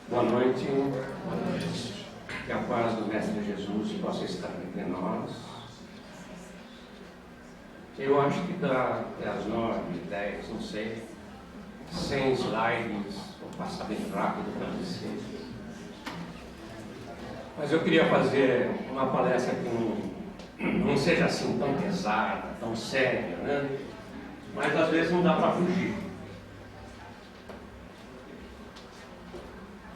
Boa noite. Que a paz do Mestre Jesus possa estar entre nós. Eu acho que dá até as 9, 10, não sei, 100 slides, vou passar bem rápido para vocês. Mas eu queria fazer uma palestra que não seja assim tão pesada, tão séria, né? Mas às vezes não dá para fugir.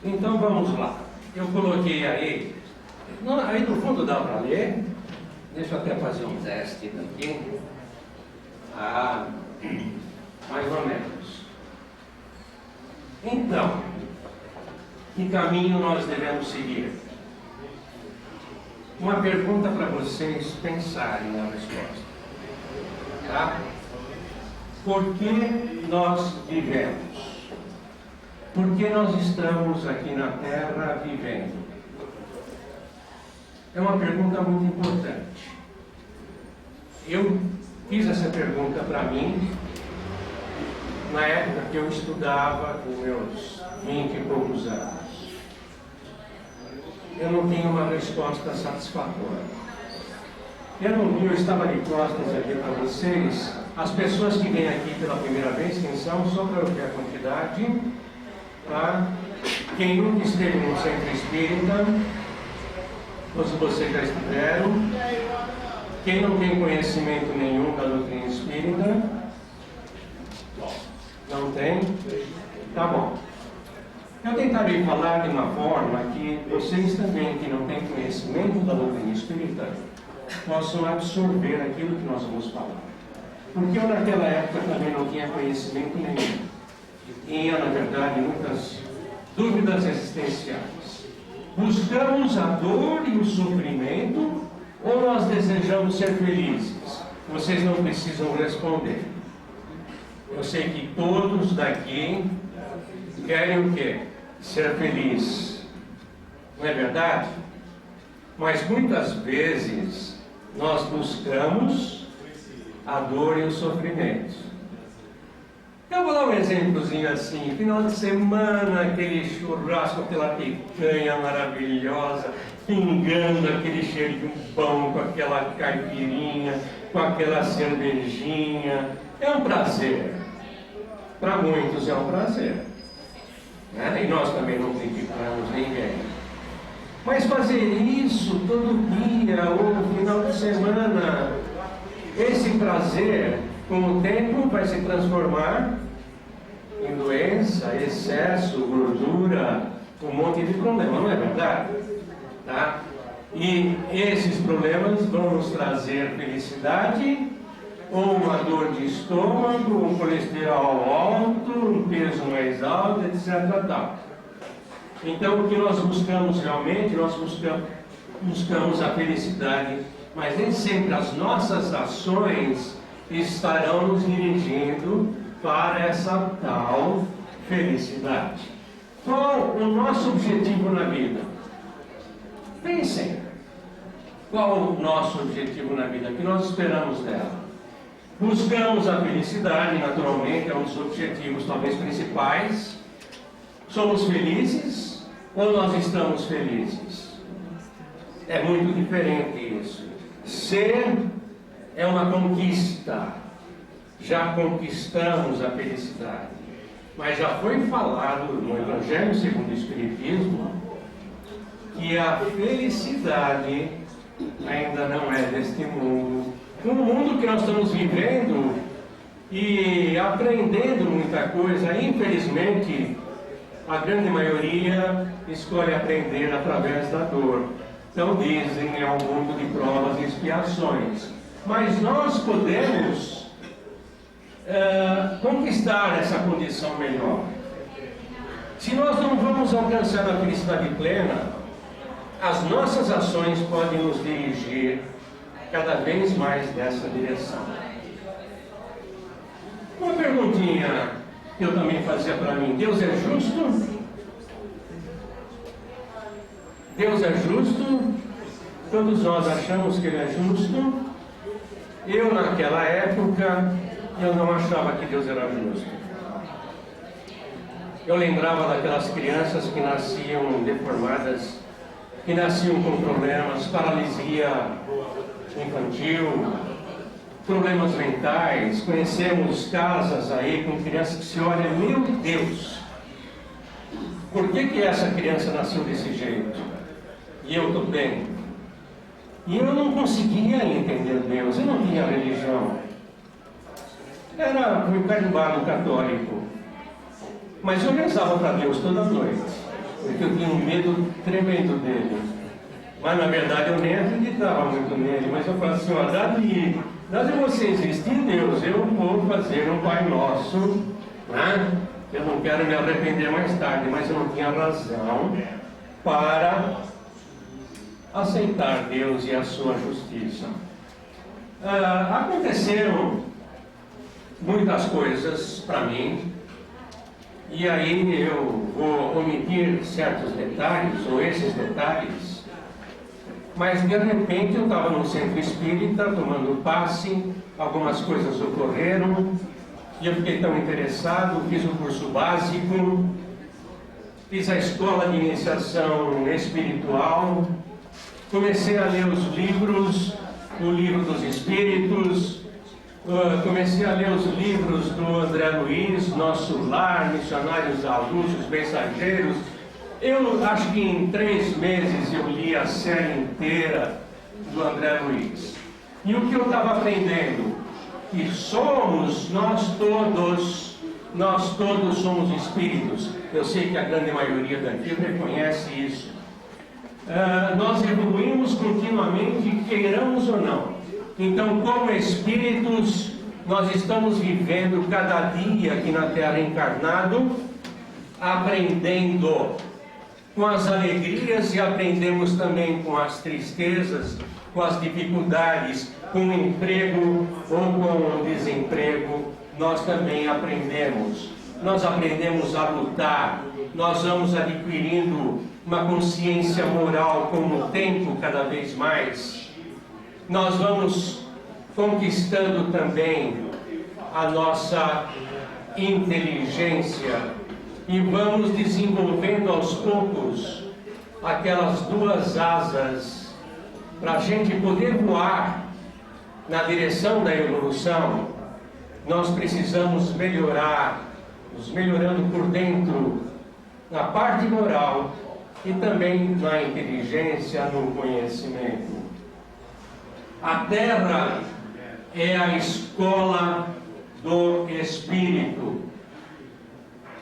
Então vamos lá. Eu coloquei aí no fundo dá para ler. Deixa eu até fazer um teste aqui. Mais ou menos. Então, que caminho nós devemos seguir? Uma pergunta para vocês pensarem na resposta. Tá? Por que nós vivemos? Por que nós estamos aqui na Terra vivendo? É uma pergunta muito importante. Eu fiz essa pergunta para mim na época que eu estudava, com meus 20 e poucos anos. Eu não tinha uma resposta satisfatória. Eu estava de costas aqui para vocês. As pessoas que vêm aqui pela primeira vez, quem são? Só para eu ver a quantidade. Tá? Quem nunca esteve no centro espírita, ou se vocês já estiveram, quem não tem conhecimento nenhum da doutrina espírita, não tem? Tá bom. Eu tentarei falar de uma forma que vocês também, que não têm conhecimento da doutrina espírita, possam absorver aquilo que nós vamos falar. Porque eu naquela época também não tinha conhecimento nenhum. Tinha, na verdade, muitas dúvidas existenciais. Buscamos a dor e o sofrimento ou nós desejamos ser felizes? Vocês não precisam responder. Eu sei que todos daqui querem o quê? Ser felizes. Não é verdade? Mas muitas vezes nós buscamos a dor e o sofrimento. Eu vou dar um exemplozinho assim, final de semana, aquele churrasco, aquela picanha maravilhosa, pingando aquele cheiro de um pão, com aquela caipirinha, com aquela cervejinha. É um prazer. Para muitos é um prazer. Né? E nós também não criticamos ninguém. Mas fazer isso todo dia ou no final de semana, esse prazer, com o tempo, vai se transformar em doença, excesso, gordura, um monte de problema, não é verdade? Tá? E esses problemas vão nos trazer felicidade, ou uma dor de estômago, um colesterol alto, um peso mais alto, etc. Tal. Então, o que nós buscamos realmente, nós buscamos a felicidade, mas nem sempre as nossas ações estarão nos dirigindo para essa tal felicidade. Qual o nosso objetivo na vida? Pensem. Qual o nosso objetivo na vida? O que nós esperamos dela? Buscamos a felicidade, naturalmente, é um dos objetivos talvez principais. Somos felizes ou nós estamos felizes? É muito diferente isso. Ser é uma conquista. Já conquistamos a felicidade. Mas já foi falado no Evangelho segundo o Espiritismo que a felicidade ainda não é deste mundo. No mundo que nós estamos vivendo e aprendendo muita coisa, infelizmente, a grande maioria escolhe aprender através da dor. Então dizem, é um mundo de provas e expiações. Mas nós podemos conquistar essa condição melhor. Se nós não vamos alcançar a felicidade plena, as nossas ações podem nos dirigir cada vez mais nessa direção. Uma perguntinha que eu também fazia para mim: Deus é justo? Deus é justo? Todos nós achamos que Ele é justo. Eu, naquela época, eu não achava que Deus era justo. eu lembrava daquelas crianças que nasciam deformadas, que nasciam com problemas, paralisia infantil, problemas mentais. Conhecemos casas aí com crianças que se olham, meu Deus, por que essa criança nasceu desse jeito? E eu estou bem. E eu não conseguia entender Deus, eu não tinha religião. Fui carimbado católico. Mas eu rezava para Deus toda noite, porque eu tinha um medo tremendo dele. Mas na verdade eu nem acreditava muito nele, mas eu falava assim, dado você existir em Deus, eu vou fazer um Pai Nosso, né? Eu não quero me arrepender mais tarde, mas eu não tinha razão para aceitar Deus e a sua justiça. Aconteceram muitas coisas para mim, e aí eu vou omitir certos detalhes, ou esses detalhes, mas de repente eu estava num centro espírita, tomando passe, algumas coisas ocorreram, e eu fiquei tão interessado, fiz o curso básico, fiz a escola de iniciação espiritual, comecei a ler os livros, o Livro dos Espíritos, comecei a ler os livros do André Luiz, Nosso Lar, Missionários da Luz, Os Mensageiros. Eu acho que em 3 meses eu li a série inteira do André Luiz. E o que eu estava aprendendo? Que nós todos somos espíritos. Eu sei que a grande maioria daqui reconhece isso. Nós evoluímos continuamente, queiramos ou não. Então, como espíritos, nós estamos vivendo cada dia aqui na Terra encarnado, aprendendo com as alegrias e aprendemos também com as tristezas, com as dificuldades, com o emprego ou com o desemprego. Nós também aprendemos. Nós aprendemos a lutar. Nós vamos adquirindo uma consciência moral com o tempo cada vez mais. Nós vamos conquistando também a nossa inteligência e vamos desenvolvendo aos poucos aquelas 2 asas para a gente poder voar na direção da evolução. Nós precisamos melhorar, nos melhorando por dentro, na parte moral e também na inteligência, no conhecimento. A Terra é a escola do Espírito,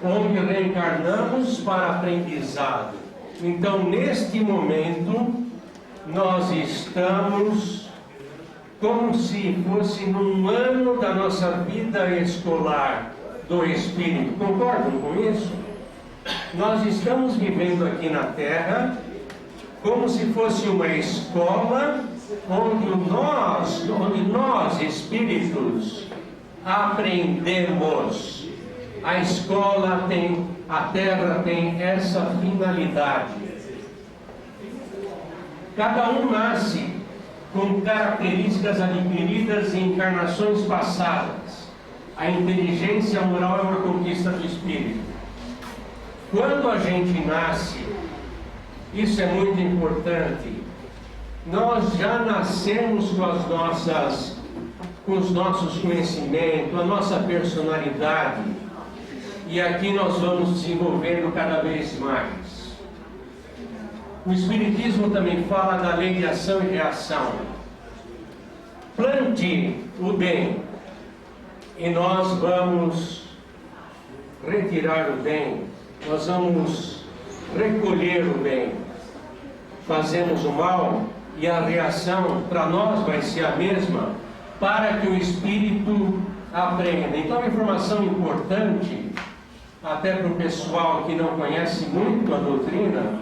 onde reencarnamos para aprendizado. Então, neste momento, nós estamos como se fosse num ano da nossa vida escolar do Espírito. Concordam com isso? Nós estamos vivendo aqui na Terra como se fosse uma escola onde nós espíritos aprendemos. A escola a Terra tem essa finalidade. Cada um nasce com características adquiridas em encarnações passadas. A inteligência moral é uma conquista do espírito. Quando a gente nasce, isso é muito importante, nós já nascemos com os nossos conhecimentos, a nossa personalidade, e aqui nós vamos desenvolvendo cada vez mais. O Espiritismo também fala da lei de ação e reação. Plante o bem e nós vamos retirar o bem, nós vamos recolher o bem. Fazemos o mal e a reação para nós vai ser a mesma, para que o espírito aprenda. Então, uma informação importante, até para o pessoal que não conhece muito a doutrina,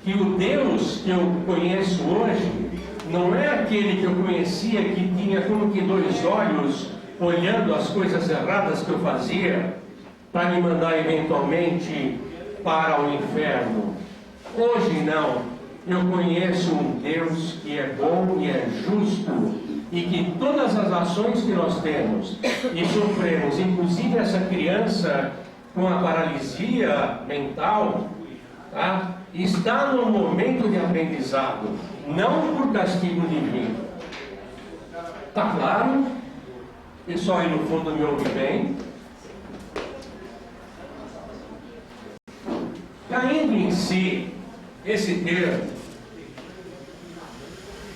que o Deus que eu conheço hoje não é aquele que eu conhecia que tinha como que 2 olhos olhando as coisas erradas que eu fazia para me mandar eventualmente para o inferno. Hoje não. Eu conheço um Deus que é bom e é justo e que todas as ações que nós temos e sofremos, inclusive essa criança com a paralisia mental, tá? Está no momento de aprendizado, não por castigo divino. Está claro? Pessoal aí no fundo me ouve bem? Caindo em si, esse termo,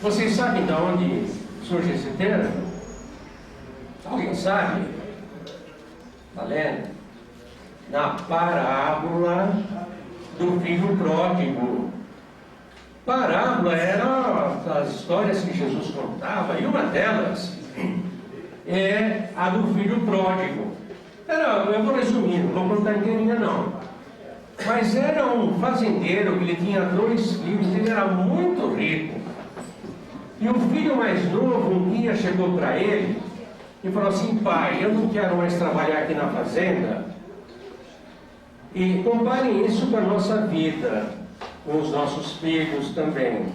vocês sabem de onde surge esse termo? Alguém sabe? Está lendo? Na parábola do filho pródigo. Parábola era as histórias que Jesus contava, e uma delas é a do filho pródigo. Eu vou resumir, não vou contar inteirinha não. Mas era um fazendeiro que ele tinha 2 filhos, ele era muito rico. E o filho mais novo um dia chegou para ele e falou assim: pai, eu não quero mais trabalhar aqui na fazenda. E comparem isso com a nossa vida, com os nossos filhos também.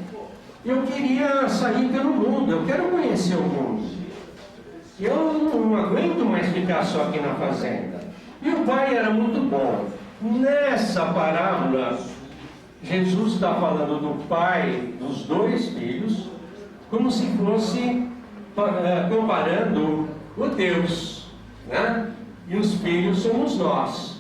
Eu queria sair pelo mundo, eu quero conhecer o mundo. Eu não aguento mais ficar só aqui na fazenda. E o pai era muito bom. Nessa parábola, Jesus está falando do pai dos 2 filhos, como se fosse comparando o Deus, né? E os filhos somos nós.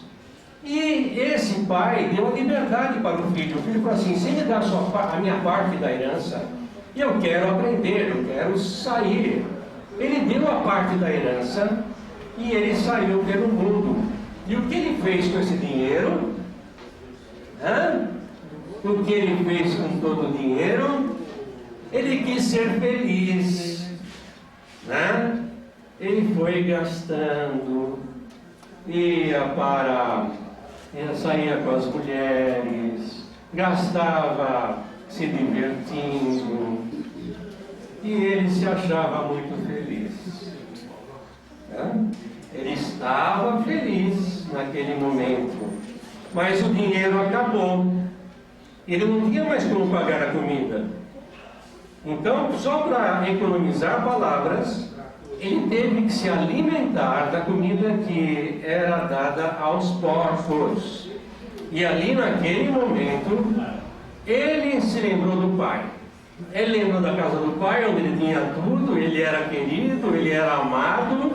E esse pai deu a liberdade para o filho. O filho falou assim: você me dá a minha parte da herança, eu quero aprender, eu quero sair. Ele deu a parte da herança e ele saiu pelo mundo. E o que ele fez com esse dinheiro? O que ele fez com todo o dinheiro? Ele quis ser feliz, né? Ele foi gastando, saía com as mulheres, gastava se divertindo, e ele se achava muito feliz, né? Ele estava feliz naquele momento, mas o dinheiro acabou. Ele não tinha mais como pagar a comida. Então, só para economizar palavras, ele teve que se alimentar da comida que era dada aos porcos. E ali naquele momento, ele se lembrou do pai. Ele lembrou da casa do pai, onde ele tinha tudo, ele era querido, ele era amado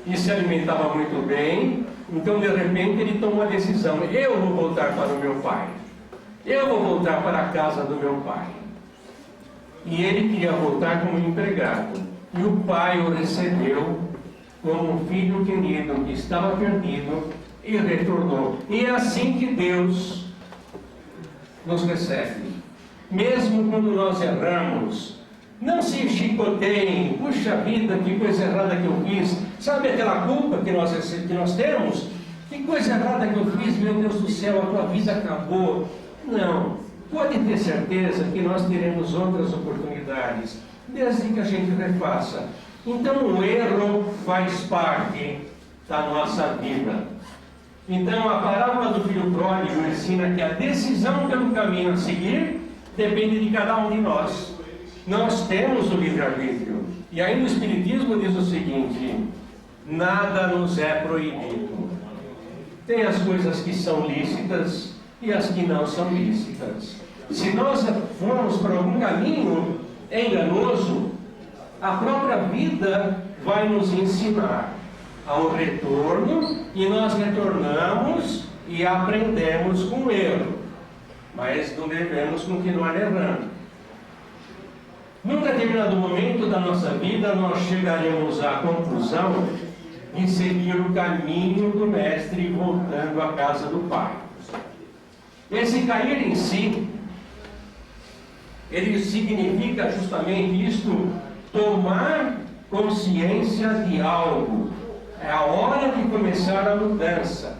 e se alimentava muito bem. Então, de repente, ele tomou a decisão: eu vou voltar para o meu pai. Eu vou voltar para a casa do meu pai. E ele queria voltar como empregado. E o pai o recebeu como um filho querido que estava perdido e retornou. E é assim que Deus nos recebe. Mesmo quando nós erramos, não se chicoteiem: puxa vida, que coisa errada que eu fiz. Sabe aquela culpa que nós temos? Que coisa errada que eu fiz, meu Deus do céu, a tua vida acabou. Não, pode ter certeza que nós teremos outras oportunidades, desde que a gente refaça. Então o erro faz parte da nossa vida. Então a parábola do filho pródigo ensina que a decisão pelo caminho a seguir depende de cada um de nós. Nós temos o livre-arbítrio. E aí no Espiritismo diz o seguinte: nada nos é proibido. Tem as coisas que são lícitas e as que não são lícitas. Se nós formos por algum caminho enganoso, a própria vida vai nos ensinar ao retorno, e nós retornamos e aprendemos com o erro, mas não devemos continuar errando. Num determinado momento da nossa vida, nós chegaremos à conclusão de seguir o caminho do Mestre voltando à casa do Pai. Esse cair em si, ele significa justamente isto: tomar consciência de algo. É a hora de começar a mudança.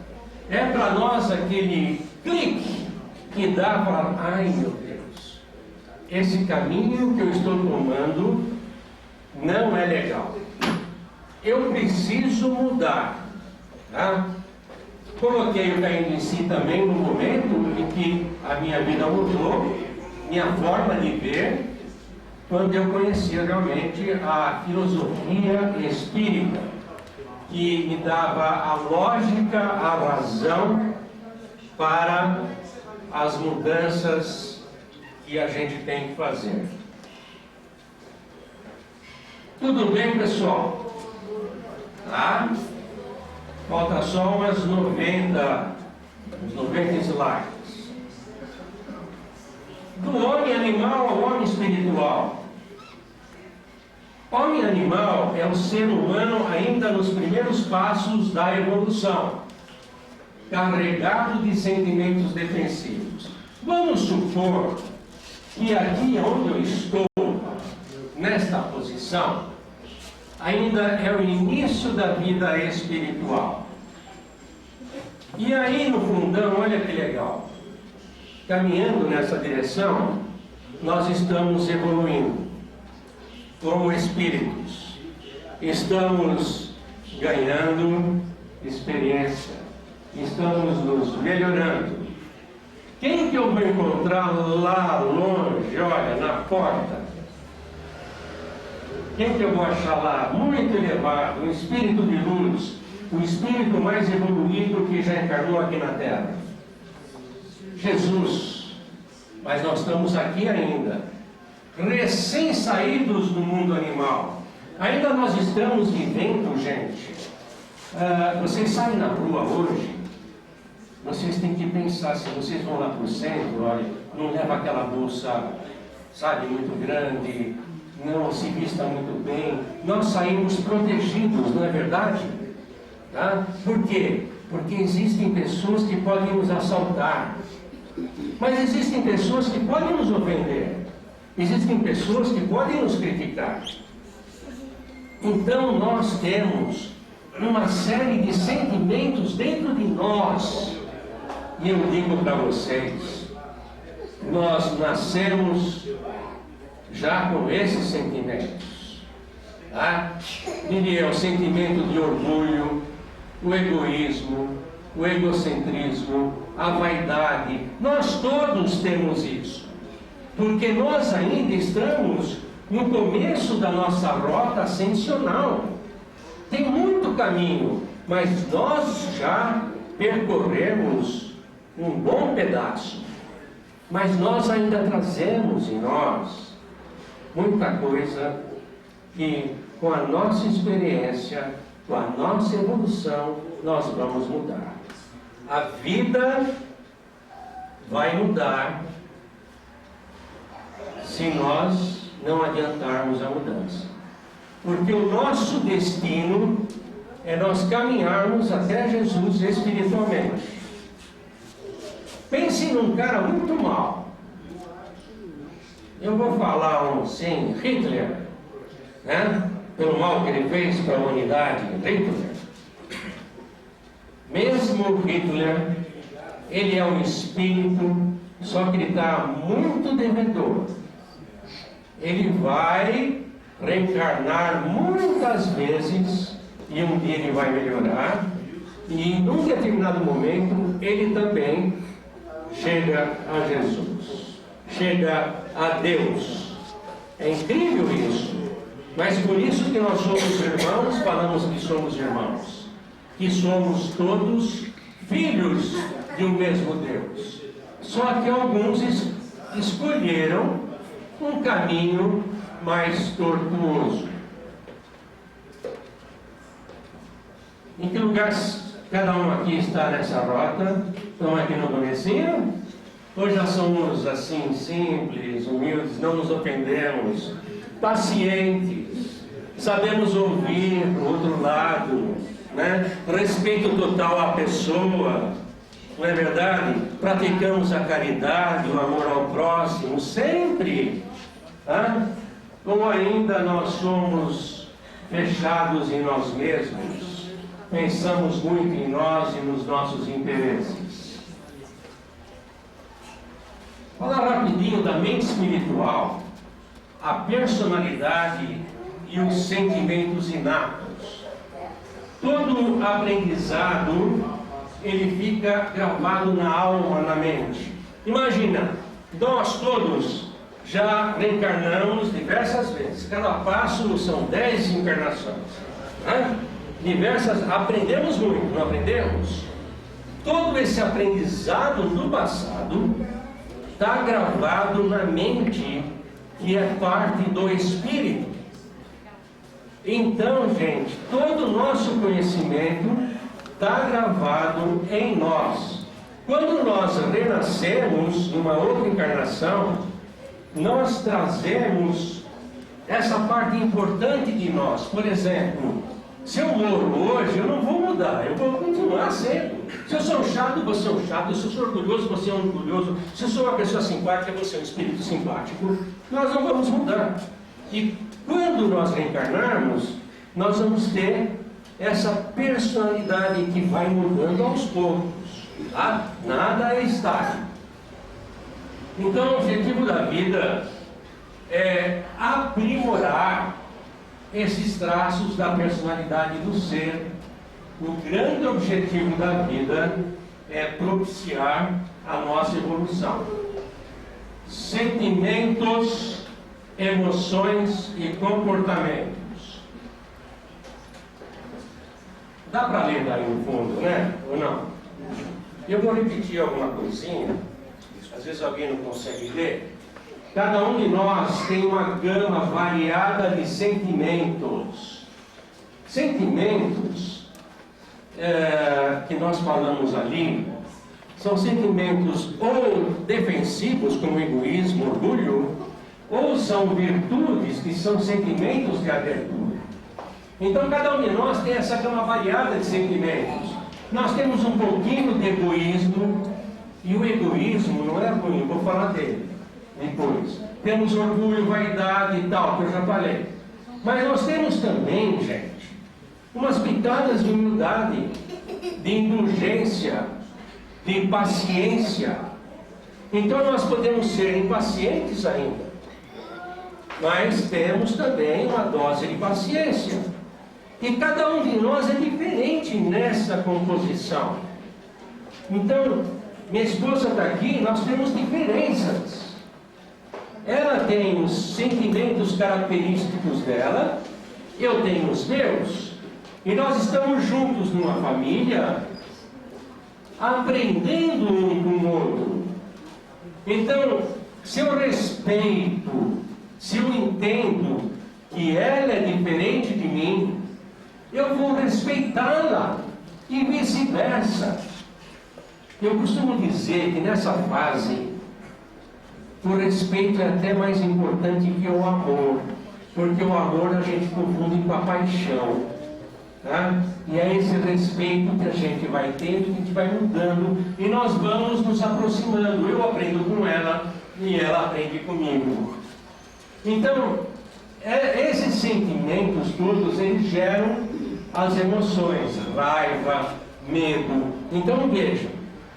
É para nós aquele clique que dá para falar: ai meu Deus, esse caminho que eu estou tomando não é legal. Eu preciso mudar. Tá? Coloquei o caindo em si também no momento em que a minha vida mudou, minha forma de ver, quando eu conheci realmente a filosofia espírita. que me dava a lógica, a razão para as mudanças que a gente tem que fazer. Tudo bem, pessoal? Tá? Falta só uns 90 slides. Do homem animal ao homem espiritual. Homem animal é o ser humano ainda nos primeiros passos da evolução, carregado de sentimentos defensivos. Vamos supor que aqui onde eu estou, nesta posição, ainda é o início da vida espiritual. E aí no fundão, olha que legal, caminhando nessa direção, nós estamos evoluindo como espíritos, estamos ganhando experiência, estamos nos melhorando. Quem que eu vou encontrar lá longe, olha, na porta? Quem que eu vou achar lá? Muito elevado, um espírito de luz, o espírito mais evoluído que já encarnou aqui na Terra. Jesus. Mas nós estamos aqui ainda, recém-saídos do mundo animal. Ainda nós estamos vivendo, gente. Vocês saem na rua hoje, vocês têm que pensar, se vocês vão lá para o centro, olha, não leva aquela bolsa, sabe, muito grande, não se vista muito bem. Nós saímos protegidos, não é verdade? Tá? Por quê? Porque existem pessoas que podem nos assaltar, mas existem pessoas que podem nos ofender, existem pessoas que podem nos criticar. Então nós temos uma série de sentimentos dentro de nós, e eu digo para vocês, nós nascemos já com esses sentimentos, tá? Diria o sentimento de orgulho, o egoísmo, o egocentrismo, a vaidade. Nós todos temos isso, porque nós ainda estamos no começo da nossa rota ascensional. Tem muito caminho, mas nós já percorremos um bom pedaço. Mas nós ainda trazemos em nós muita coisa que, com a nossa experiência, com a nossa evolução, nós vamos mudar. A vida vai mudar se nós não adiantarmos a mudança. Porque o nosso destino é nós caminharmos até Jesus espiritualmente. Pense num cara muito mau. Eu vou falar sim, Hitler, né? Pelo mal que ele fez para a humanidade, Hitler. Mesmo Hitler, ele é um espírito, só que ele está muito devedor. Ele vai reencarnar muitas vezes, e um dia ele vai melhorar, e em um determinado momento ele também chega a Jesus, chega a Deus. É incrível isso, mas por isso que nós somos irmãos, falamos que somos irmãos, que somos todos filhos de um mesmo Deus. Só que alguns escolheram um caminho mais tortuoso. Em que lugar cada um aqui está nessa rota? Estão aqui no comecinho? Ou já somos assim, simples, humildes, não nos ofendemos, pacientes, sabemos ouvir para o outro lado, né? Respeito total à pessoa, não é verdade? Praticamos a caridade, o amor ao próximo, sempre. Tá? Ou ainda nós somos fechados em nós mesmos, pensamos muito em nós e nos nossos interesses. Falar rapidinho da mente espiritual, a personalidade e os sentimentos inatos. Todo aprendizado, ele fica gravado na alma, na mente. Imagina, nós todos já reencarnamos diversas vezes. Cada passo são 10 encarnações, né? Aprendemos muito, não aprendemos? Todo esse aprendizado do passado está gravado na mente, que é parte do espírito. Então, gente, todo o nosso conhecimento está gravado em nós. Quando nós renascemos numa outra encarnação, nós trazemos essa parte importante de nós. Por exemplo, se eu morro hoje, eu não vou mudar, eu vou continuar sendo. Se eu sou um chato, eu vou ser um chato. Se eu sou orgulhoso, você é um orgulhoso. Se eu sou uma pessoa simpática, você é um espírito simpático. Nós não vamos mudar. E quando nós reencarnarmos, nós vamos ter essa personalidade que vai mudando aos poucos. Tá? Nada é estático. Então, o objetivo da vida é aprimorar esses traços da personalidade do ser. O grande objetivo da vida é propiciar a nossa evolução. Sentimentos, emoções e comportamentos. Dá para ler daí no fundo, né? Ou não? Eu vou repetir alguma coisinha. Às vezes alguém não consegue ler. Cada um de nós tem uma gama variada de sentimentos. Sentimentos que nós falamos ali são sentimentos ou defensivos, como egoísmo, orgulho, ou são virtudes que são sentimentos de abertura. Então cada um de nós tem essa gama variada de sentimentos. Nós temos um pouquinho de egoísmo, e o egoísmo não é ruim, vou falar dele depois. Temos orgulho, vaidade e tal, que eu já falei. Mas nós temos também, gente, umas pitadas de humildade, de indulgência, de paciência. Então nós podemos ser impacientes ainda, mas temos também uma dose de paciência. E cada um de nós é diferente nessa composição. Então, minha esposa está aqui, nós temos diferenças. Ela tem os sentimentos característicos dela, eu tenho os meus, e nós estamos juntos numa família, aprendendo um com o outro. Então, se eu respeito, se eu entendo que ela é diferente de mim, eu vou respeitá-la, e vice-versa. Eu costumo dizer que nessa fase, o respeito é até mais importante que o amor, porque o amor a gente confunde com a paixão, tá? E é esse respeito que a gente vai tendo, que a gente vai mudando, e nós vamos nos aproximando. Eu aprendo com ela, e ela aprende comigo. Então, esses sentimentos todos, eles geram as emoções, raiva, medo. Então, vejam,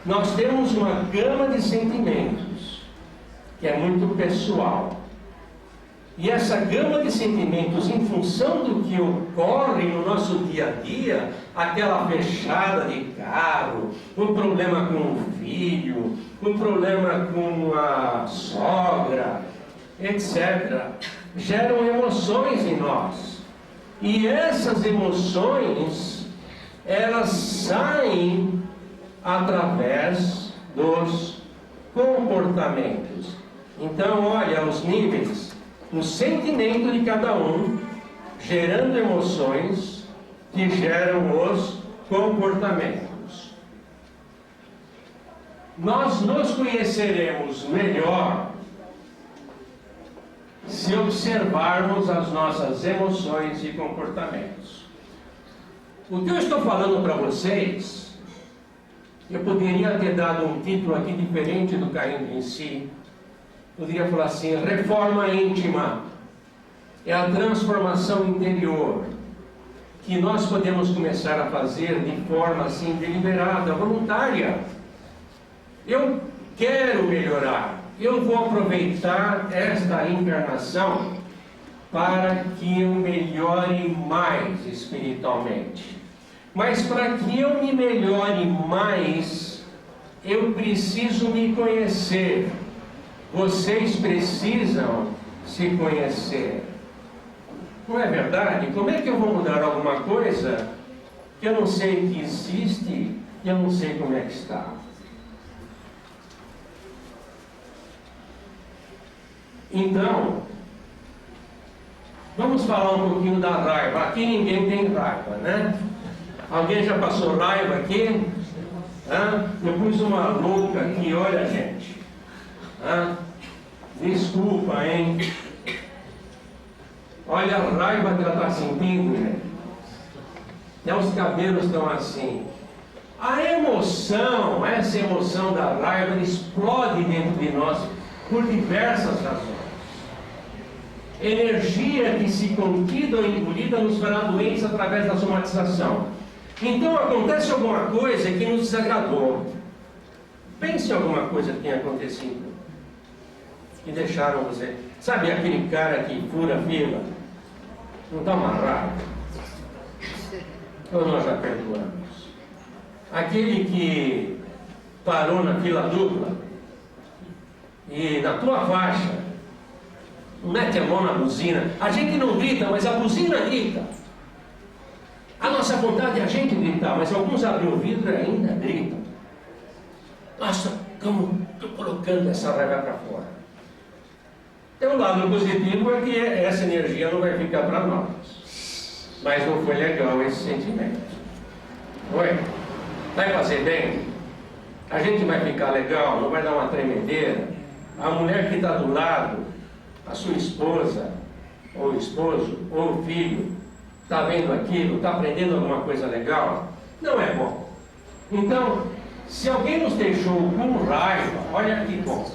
nós temos uma gama de sentimentos, que é muito pessoal. E essa gama de sentimentos, em função do que ocorre no nosso dia a dia, aquela fechada de carro, um problema com o filho, um problema com a sogra, etc., geram emoções em nós. E essas emoções, elas saem através dos comportamentos. Então, olha os níveis, o sentimento de cada um, gerando emoções que geram os comportamentos. Nós nos conheceremos melhor se observarmos as nossas emoções e comportamentos. O que eu estou falando para vocês, eu poderia ter dado um título aqui diferente do caindo em si. Poderia falar assim: reforma íntima é a transformação interior que nós podemos começar a fazer de forma assim deliberada, voluntária. Eu quero melhorar, eu vou aproveitar esta encarnação para que eu melhore mais espiritualmente. Mas para que eu me melhore mais, eu preciso me conhecer. Vocês precisam se conhecer. Não é verdade? Como é que eu vou mudar alguma coisa que eu não sei que existe e eu não sei como é que está. Então, vamos falar um pouquinho da raiva. Aqui ninguém tem raiva, né? Alguém já passou raiva aqui? Eu pus uma louca aqui, olha, gente. Desculpa, hein? Olha a raiva que ela está sentindo, gente. Até os cabelos estão assim. A emoção, essa emoção da raiva, ela explode dentro de nós por diversas razões. Energia que se contida ou engolida nos fará doentes através da somatização. Então acontece alguma coisa que nos desagradou. Pense em alguma coisa que tenha acontecido que deixaram você. Sabe aquele cara que fura fila? Não está amarrado? Ou nós já perdoamos? Aquele que parou na fila dupla e na tua faixa mete a mão na buzina. A gente não grita, mas a buzina grita. A nossa vontade é a gente gritar, mas alguns abrem o vidro e ainda gritam. Nós estamos colocando essa raiva para fora. Tem um lado positivo, é que essa energia não vai ficar para nós. Mas não foi legal esse sentimento. Oi? Vai fazer bem? A gente vai ficar legal, não vai dar uma tremedeira. A mulher que está do lado, a sua esposa, ou esposo, ou filho, está vendo aquilo, está aprendendo alguma coisa legal? Não é bom. Então, se alguém nos deixou com raiva, olha que bom.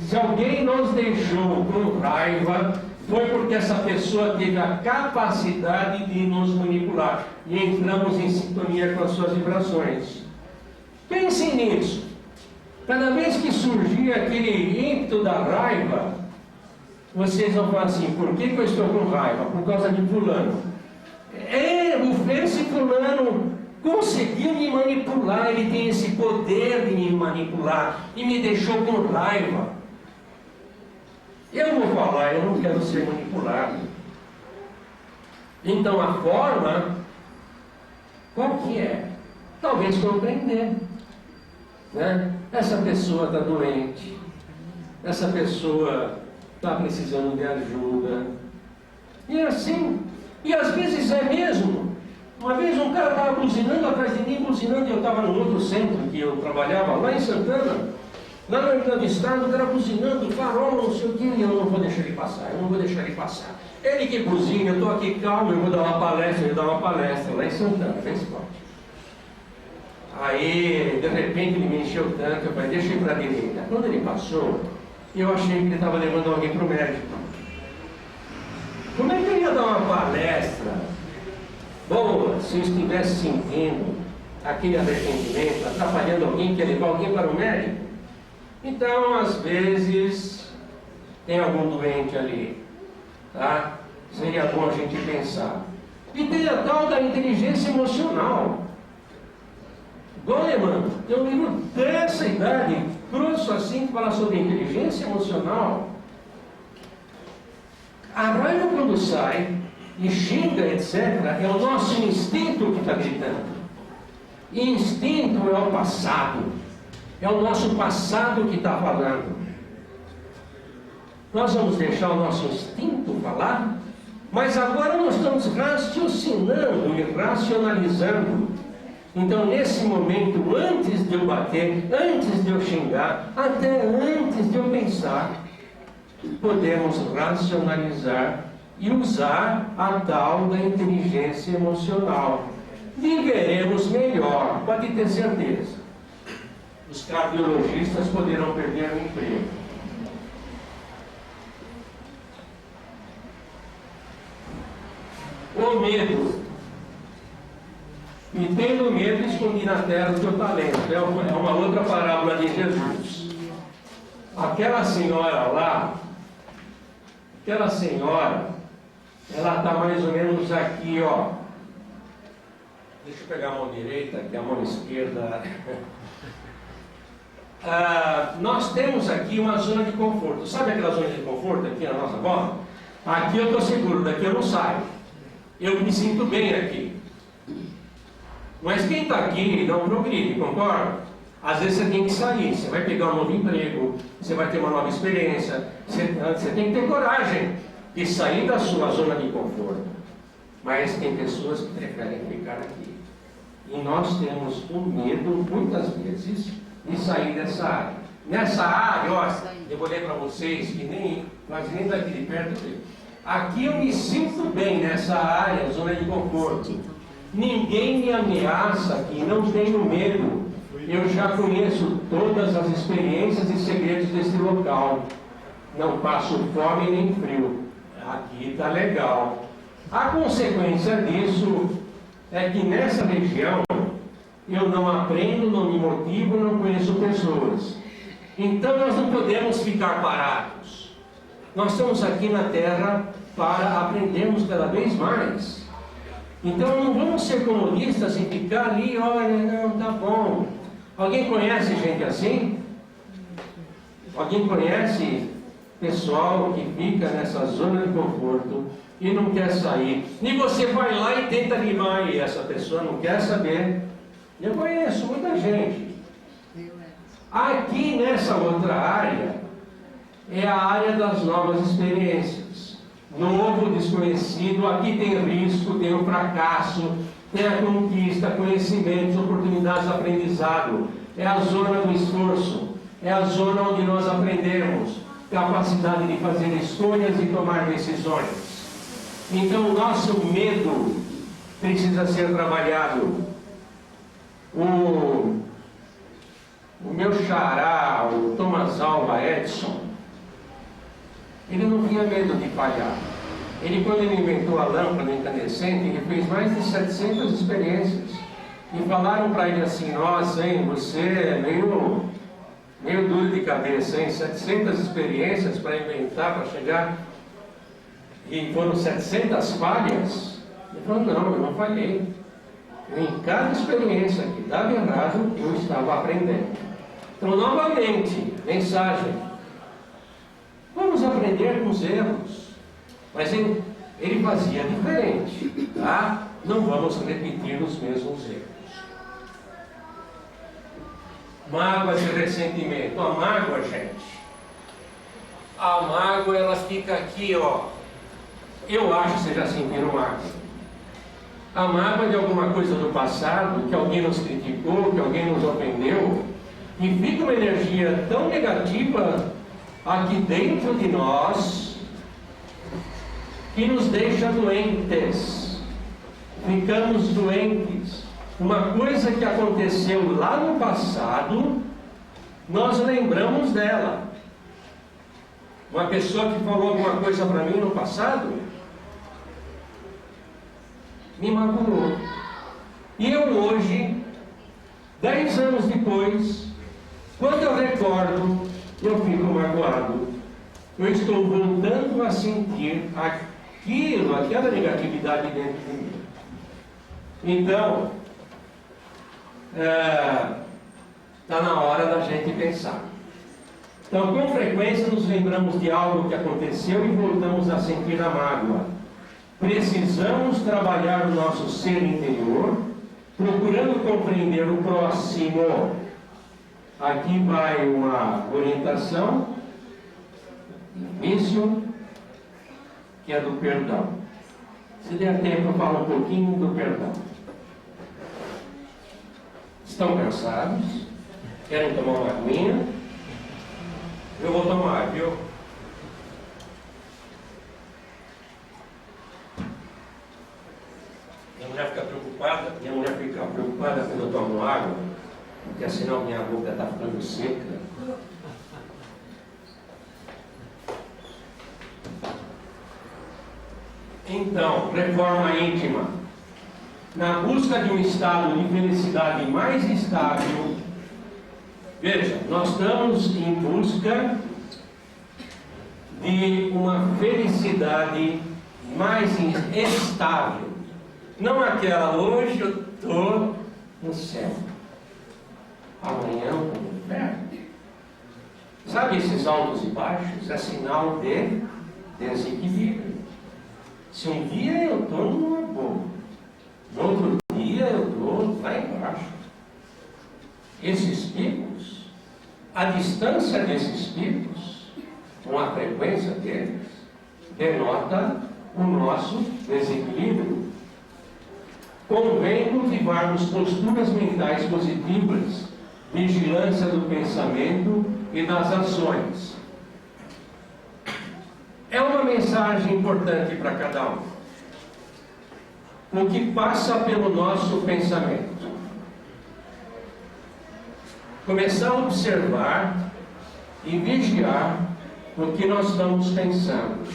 Se alguém nos deixou com raiva, foi porque essa pessoa teve a capacidade de nos manipular. E entramos em sintonia com as suas vibrações. Pensem nisso. Cada vez que surgir aquele ímpeto da raiva, vocês vão falar assim: por que eu estou com raiva? Por causa de fulano. Esse fulano conseguiu me manipular, ele tem esse poder de me manipular e me deixou com raiva. Eu vou falar, eu não quero ser manipulado. Então a forma, qual que é? Talvez compreender, né? Essa pessoa está doente, essa pessoa está precisando de ajuda, e é assim. E às vezes é mesmo. Uma vez um cara estava buzinando atrás de mim, buzinando, e eu estava no outro centro que eu trabalhava, lá em Santana, lá no Rio do Estado, o cara buzinando, farol, não sei o que, e eu não vou deixar ele passar, eu não vou deixar ele passar. Ele que buzina, eu estou aqui calmo, eu vou dar uma palestra, ele dá uma palestra lá em Santana, fez parte. Aí, de repente, ele me encheu o tanque, eu falei, deixa eu ir para a direita. Quando ele passou, eu achei que ele estava levando alguém para o médico. Como é que eu ia dar uma palestra boa se eu estivesse sentindo aquele arrependimento, atrapalhando alguém, que ia levar alguém para o médico? Então, às vezes, tem algum doente ali, tá? Seria bom a gente pensar. E tem a tal da inteligência emocional. Goleman, tem um livro dessa idade, grosso assim, que fala sobre inteligência emocional. A raiva, quando sai e xinga, etc., é o nosso instinto que está gritando. E instinto é o passado. É o nosso passado que está falando. Nós vamos deixar o nosso instinto falar, mas agora nós estamos raciocinando e racionalizando. Então, nesse momento, antes de eu bater, antes de eu xingar, até antes de eu pensar, podemos racionalizar e usar a tal da inteligência emocional. Viveremos melhor, pode ter certeza. Os cardiologistas poderão perder o emprego. O medo. E tendo medo, escondi na terra o teu talento. É uma outra parábola de Jesus. Aquela senhora lá, ela está mais ou menos aqui, ó. Deixa eu pegar a mão direita, que a mão esquerda. Nós temos aqui uma zona de conforto. Sabe aquela zona de conforto aqui na nossa volta? Aqui eu estou seguro, daqui eu não saio. Eu me sinto bem aqui. Mas quem está aqui não progride, concorda? Às vezes você tem que sair, você vai pegar um novo emprego, você vai ter uma nova experiência, você tem que ter coragem de sair da sua zona de conforto. Mas tem pessoas que preferem ficar aqui. E nós temos o medo, muitas vezes, de sair dessa área. Nessa área, ó, eu vou ler para vocês, que nem nós nem daqui de perto. Aqui eu me sinto bem nessa área, zona de conforto. Ninguém me ameaça aqui, não tenho medo. Eu já conheço todas as experiências e segredos desse local. Não passo fome nem frio. Aqui está legal. A consequência disso é que nessa região eu não aprendo, não me motivo, não conheço pessoas. Então nós não podemos ficar parados. Nós estamos aqui na Terra para aprendermos cada vez mais. Então não vamos ser comodistas e ficar ali, olha, não, tá bom. Alguém conhece gente assim? Alguém conhece pessoal que fica nessa zona de conforto e não quer sair? E você vai lá e tenta animar e essa pessoa não quer saber. Eu conheço muita gente. Aqui nessa outra área é a área das novas experiências. Novo, desconhecido, aqui tem risco, tem o fracasso, tem a conquista, conhecimentos, oportunidades de aprendizado. É a zona do esforço, é a zona onde nós aprendemos capacidade de fazer escolhas e tomar decisões. Então o nosso medo precisa ser trabalhado. O meu xará, o Thomas Alva Edison, ele não tinha medo de falhar. Ele, quando ele inventou a lâmpada incandescente, ele fez mais de 700 experiências. E falaram para ele assim: nossa, hein, você é meio duro de cabeça, hein? 700 experiências para inventar, para chegar. E foram 700 falhas. Ele falou: não, eu não falhei. Em cada experiência que dava errado, eu estava aprendendo. Então, novamente, mensagem: vamos aprender com os erros. Mas ele fazia diferente, tá? Não vamos repetir os mesmos erros. Mágoas e ressentimento. A mágoa, gente, a mágoa, ela fica aqui, ó. Eu acho que vocês já sentiram mágoa. A mágoa de alguma coisa do passado, que alguém nos criticou, que alguém nos ofendeu, e fica uma energia tão negativa aqui dentro de nós, que nos deixa doentes. Ficamos doentes. Uma coisa que aconteceu lá no passado, nós lembramos dela. Uma pessoa que falou alguma coisa para mim no passado, me magoou. E eu hoje, 10 anos depois, quando eu recordo, eu fico magoado. Eu estou voltando a sentir aquela negatividade dentro de mim. Então, está na hora da gente pensar. Então, com frequência nos lembramos de algo que aconteceu e voltamos a sentir a mágoa. Precisamos trabalhar o nosso ser interior, procurando compreender o próximo. Aqui vai uma orientação, início, que é do perdão. Se der tempo, eu falo um pouquinho do perdão. Estão cansados? Querem tomar uma aguinha? Eu vou tomar, viu? Minha mulher fica preocupada quando eu tomo água, porque senão minha boca está ficando seca. Então, reforma íntima. Na busca de um estado de felicidade mais estável, veja, nós estamos em busca de uma felicidade mais estável. Não aquela, hoje eu estou no céu, amanhã eu estou no inferno. Sabe esses altos e baixos? É sinal de desequilíbrio. Se um dia eu estou numa boa, no outro dia eu estou lá esses picos, a distância desses picos, com a frequência deles, denota o nosso desequilíbrio. Convém cultivarmos posturas mentais positivas, vigilância do pensamento e das ações. É uma mensagem importante para cada um. O que passa pelo nosso pensamento. Começar a observar e vigiar o que nós estamos pensando.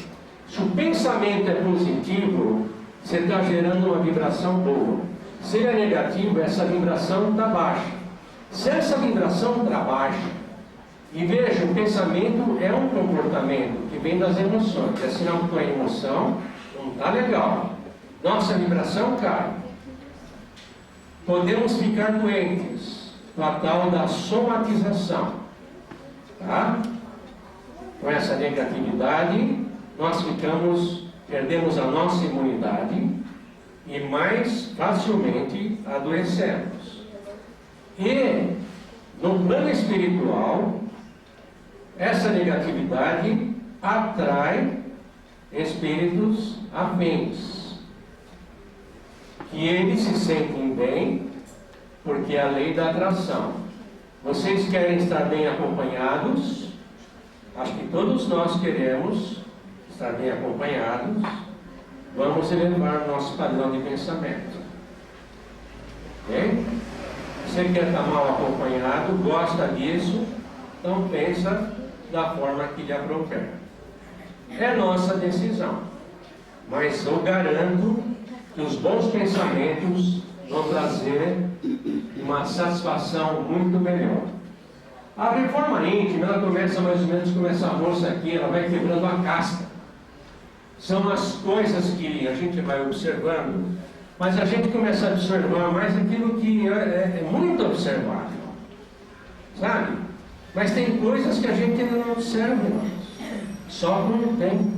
Se o pensamento é positivo, você está gerando uma vibração boa. Se ele é negativo, essa vibração está baixa. Se essa vibração está baixa, e veja, o pensamento é um comportamento que vem das emoções. É sinal que a tua emoção não está legal. Nossa vibração cai. Podemos ficar doentes com a tal da somatização. Tá? Com essa negatividade, nós perdemos a nossa imunidade e mais facilmente adoecemos. E no plano espiritual, essa negatividade atrai espíritos afins, que eles se sentem bem, porque é a lei da atração. Vocês querem estar bem acompanhados? Acho que todos nós queremos estar bem acompanhados. Vamos elevar o nosso padrão de pensamento. Ok? Você quer estar mal acompanhado, gosta disso, então pensa da forma que lhe aprouver. É nossa decisão. Mas eu garanto que os bons pensamentos vão trazer uma satisfação muito melhor. A reforma íntima, ela começa mais ou menos como essa moça aqui, ela vai quebrando a casca. São as coisas que a gente vai observando, mas a gente começa a observar mais aquilo que é muito observável, sabe? Mas tem coisas que a gente ainda não observa, só não tem.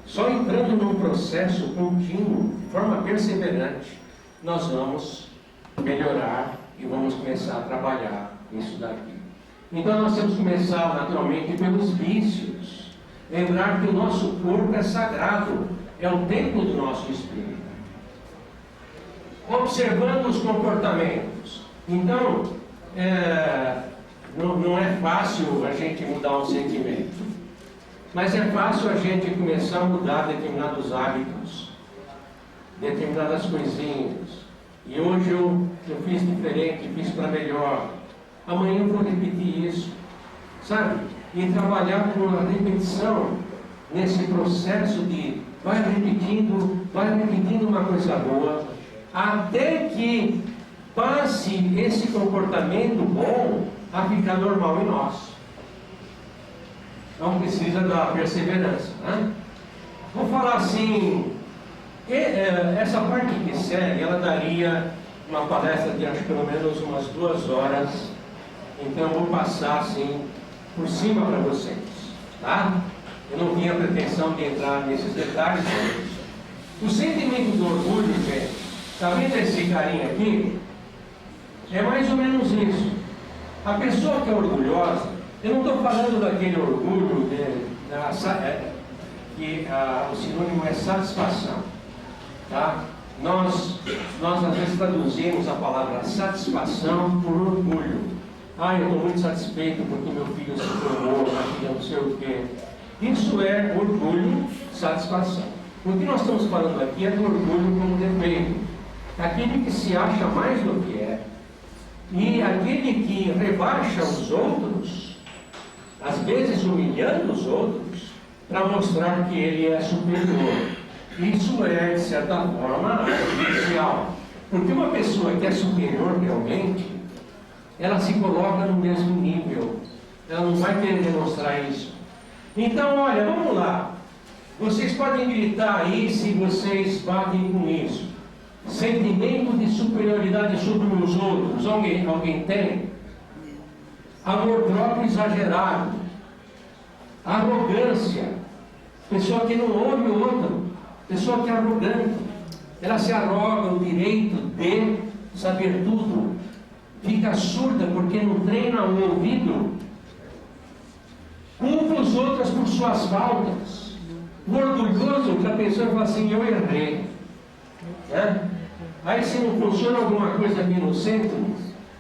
Só entrando num processo contínuo, de forma perseverante, nós vamos melhorar e vamos começar a trabalhar isso daqui. Então nós temos que começar naturalmente pelos vícios. Lembrar que o nosso corpo é sagrado, é o templo do nosso espírito. Observando os comportamentos. Então, não é fácil a gente mudar um sentimento, mas é fácil a gente começar a mudar determinados hábitos, determinadas coisinhas. E hoje eu fiz diferente, fiz para melhor. Amanhã eu vou repetir isso, sabe? E trabalhar com a repetição nesse processo de vai repetindo uma coisa boa, até que passe esse comportamento bom a ficar normal em nós. Então precisa da perseverança, né? Vou falar assim, essa parte que segue, ela daria uma palestra de acho pelo menos umas 2 horas, então eu vou passar assim por cima para vocês, tá? Eu não tinha pretensão de entrar nesses detalhes. O sentimento do orgulho, gente, tá vendo esse carinha aqui? É mais ou menos isso. A pessoa que é orgulhosa, eu não estou falando daquele orgulho que o sinônimo é satisfação, tá? Nós às vezes traduzimos a palavra satisfação por orgulho. Eu estou muito satisfeito porque meu filho se formou, minha filha não sei o quê. Isso é orgulho, satisfação. O que nós estamos falando aqui é do orgulho como defeito. Aquele que se acha mais do que é. E aquele que rebaixa os outros, às vezes humilhando os outros, para mostrar que ele é superior. Isso é, de certa forma, artificial. Porque uma pessoa que é superior realmente, ela se coloca no mesmo nível. Ela não vai querer demonstrar isso. Então, olha, vamos lá. Vocês podem gritar aí se vocês batem com isso. Sentimento de superioridade sobre os outros. Alguém tem? Amor próprio exagerado. Arrogância. Pessoa que não ouve o outro. Pessoa que é arrogante. Ela se arroga o direito de saber tudo. fica surda porque não treina o ouvido, culpa os outros por suas faltas. O orgulhoso que a pessoa fala assim, eu errei. Né? Aí se não funciona alguma coisa aqui no centro,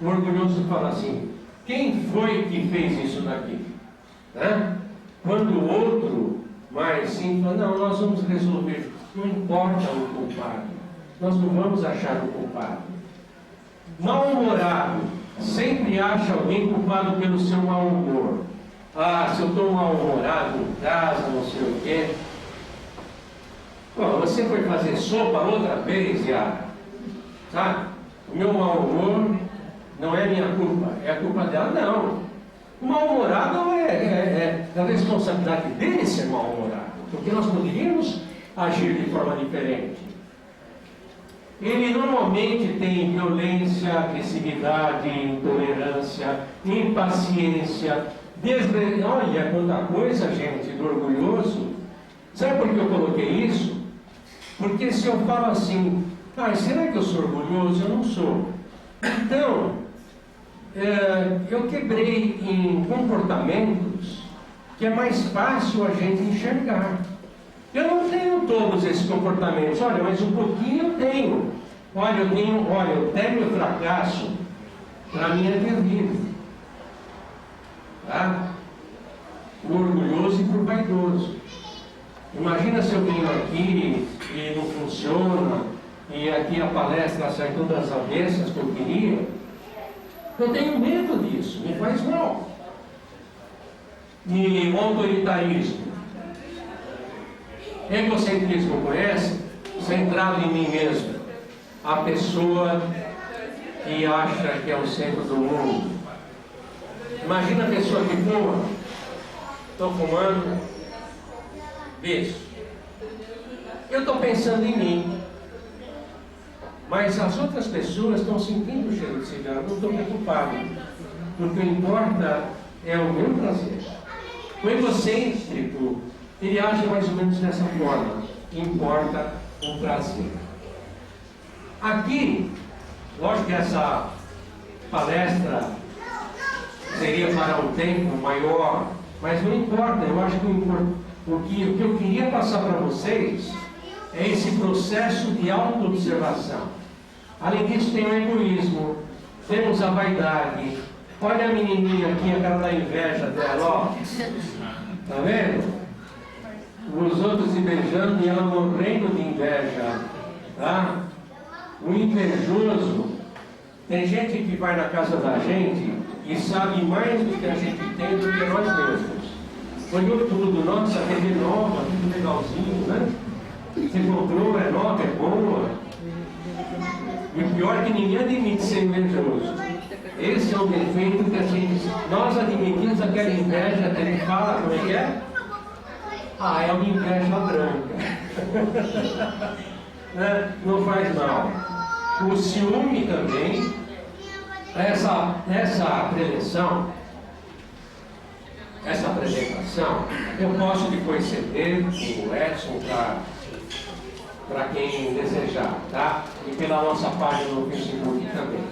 o orgulhoso fala assim, quem foi que fez isso daqui? Né? Quando o outro, mais sim, fala, não, nós vamos resolver, não importa o culpado, nós não vamos achar o culpado. Mal-humorado sempre acha alguém culpado pelo seu mau humor. Ah, se eu estou mal-humorado em casa, não sei o quê. Bom, você foi fazer sopa outra vez, Yara. Sabe? O meu mau humor não é minha culpa, é a culpa dela. Não. O mal-humorado é a responsabilidade dele ser mal-humorado. Porque nós poderíamos agir de forma diferente. Ele normalmente tem violência, agressividade, intolerância, impaciência, Olha quanta coisa, gente, do orgulhoso. Sabe por que eu coloquei isso? Porque se eu falo assim, será que eu sou orgulhoso? Eu não sou. Então, eu quebrei em comportamentos que é mais fácil a gente enxergar. Eu não tenho todos esses comportamentos, olha, mas um pouquinho eu tenho. Olha, o término fracasso, para mim é terrível. Tá? O orgulhoso e por vaidoso. Imagina se eu venho aqui e não funciona, e aqui a palestra sai todas as avessas que eu queria. Eu tenho medo disso, me faz mal. E autoritarismo. Egocentrismo, conhece? Centrado em mim mesmo. A pessoa que acha que é o centro do mundo. Imagina a pessoa que fuma. Estou fumando. Vejo. Eu estou pensando em mim. Mas as outras pessoas estão sentindo o cheiro de cigarro. Não estou preocupado. Porque o que importa é o meu prazer. O egocêntrico, ele age mais ou menos dessa forma. Importa o prazer. Aqui, lógico que essa palestra seria para um tempo maior, mas não importa. Eu acho que o que eu queria passar para vocês é esse processo de auto-observação. Além disso, tem o egoísmo, temos a vaidade. Olha a menininha aqui, a cara da inveja dela, ó. Tá vendo? Os outros se beijando e ela morrendo de inveja. Tá? O invejoso, tem gente que vai na casa da gente e sabe mais do que a gente tem do que nós mesmos. Olhou tudo, nossa, TV nova, tudo legalzinho, né? Você comprou, é nova, é boa. E o pior é que ninguém admite ser invejoso. Esse é o defeito que a gente... Nós admitimos aquela inveja, que ele fala, como é que é? É uma inveja branca. Né? Não faz mal. O ciúme também, essa preleção, essa apresentação, eu posso depois ceder o Edson para quem desejar, tá? E pela nossa página no Facebook também.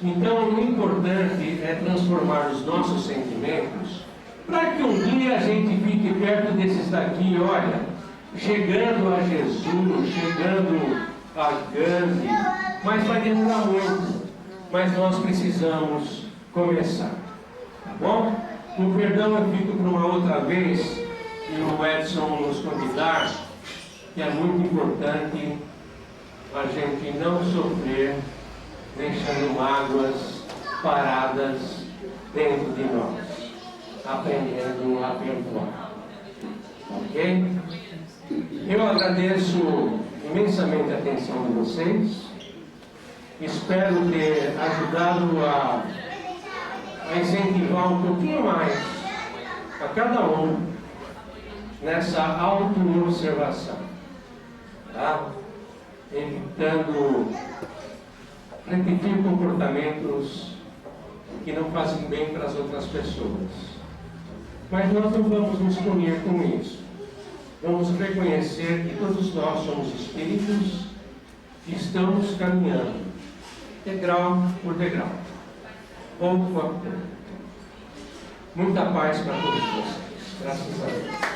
Então, o importante é transformar os nossos sentimentos para que um dia a gente fique perto desses daqui, olha, chegando a Jesus, chegando a Gandhi, mas vai demorar muito. Mas nós precisamos começar, tá bom? O perdão eu fico para uma outra vez, e o Edson nos convidar, que é muito importante a gente não sofrer deixando mágoas paradas dentro de nós, aprendendo a perdoar. Ok? Eu agradeço imensamente a atenção de vocês. Espero ter ajudado a incentivar um pouquinho mais a cada um nessa auto-observação, tá? Evitando repetir comportamentos que não fazem bem para as outras pessoas. Mas nós não vamos nos punir com isso. Vamos reconhecer que todos nós somos espíritos que estamos caminhando degrau por degrau, pouco a pouco. Muita paz para todos vocês. Graças a Deus.